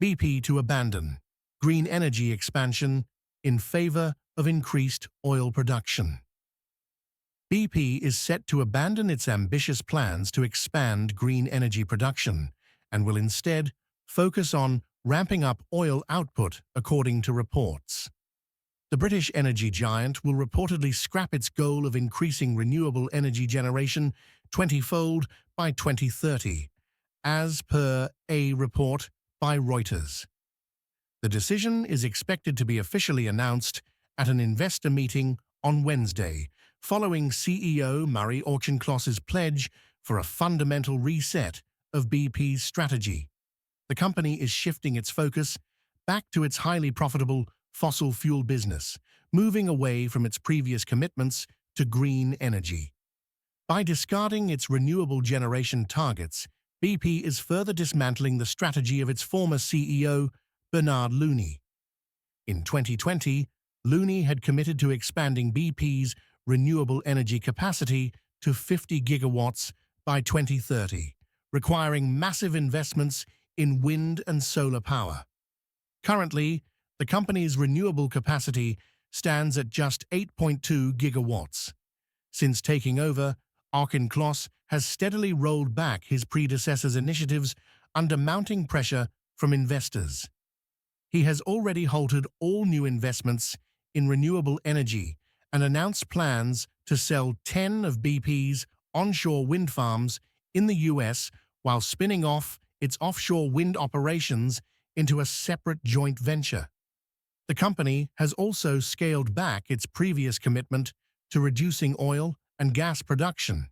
BP to abandon green energy expansion in favor of increased oil production. BP is set to abandon its ambitious plans to expand green energy production and will instead focus on ramping up oil output, according to reports. The British energy giant will reportedly scrap its goal of increasing renewable energy generation 20-fold by 2030, as per a report by Reuters. The decision is expected to be officially announced at an investor meeting on Wednesday, following CEO Murray Auchincloss's pledge for a fundamental reset of BP's strategy. The company is shifting its focus back to its highly profitable fossil fuel business, moving away from its previous commitments to green energy. By discarding its renewable generation targets, BP is further dismantling the strategy of its former CEO, Bernard Looney. In 2020, Looney had committed to expanding BP's renewable energy capacity to 50 gigawatts by 2030, requiring massive investments in wind and solar power. Currently, the company's renewable capacity stands at just 8.2 gigawatts. Since taking over, Auchincloss has steadily rolled back his predecessor's initiatives under mounting pressure from investors. He has already halted all new investments in renewable energy and announced plans to sell 10 of BP's onshore wind farms in the US while spinning off its offshore wind operations into a separate joint venture. The company has also scaled back its previous commitment to reducing oil and gas production.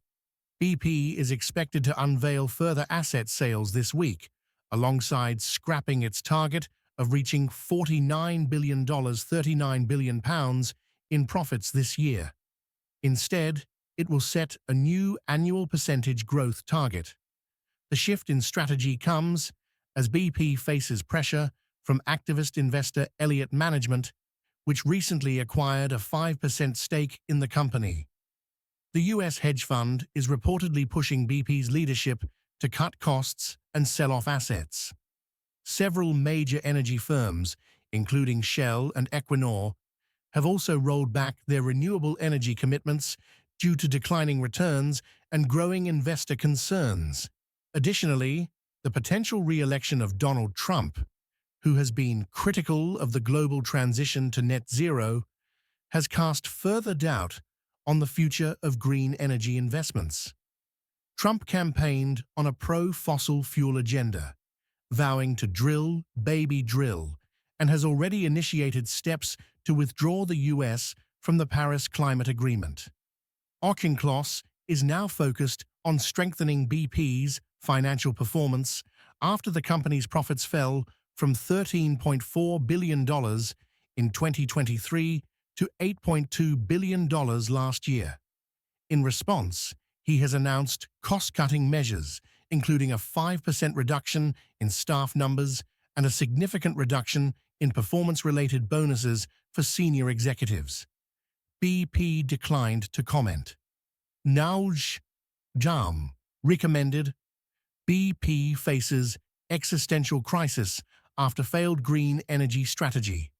BP is expected to unveil further asset sales this week, alongside scrapping its target of reaching $49 billion, £39 billion in profits this year. Instead, it will set a new annual percentage growth target. The shift in strategy comes as BP faces pressure from activist investor Elliott Management, which recently acquired a 5% stake in the company. The US hedge fund is reportedly pushing BP's leadership to cut costs and sell off assets. Several major energy firms, including Shell and Equinor, have also rolled back their renewable energy commitments due to declining returns and growing investor concerns. Additionally, the potential re-election of Donald Trump, who has been critical of the global transition to net zero, has cast further doubt on the future of green energy investments. Trump campaigned on a pro-fossil fuel agenda, vowing to drill, baby drill, and has already initiated steps to withdraw the US from the Paris Climate Agreement. Auchincloss is now focused on strengthening BP's financial performance after the company's profits fell from $13.4 billion in 2023 to $8.2 billion last year. In response, he has announced cost-cutting measures, including a 5% reduction in staff numbers and a significant reduction in performance-related bonuses for senior executives. BP declined to comment. Nauj Jam recommended BP faces existential crisis after failed green energy strategy.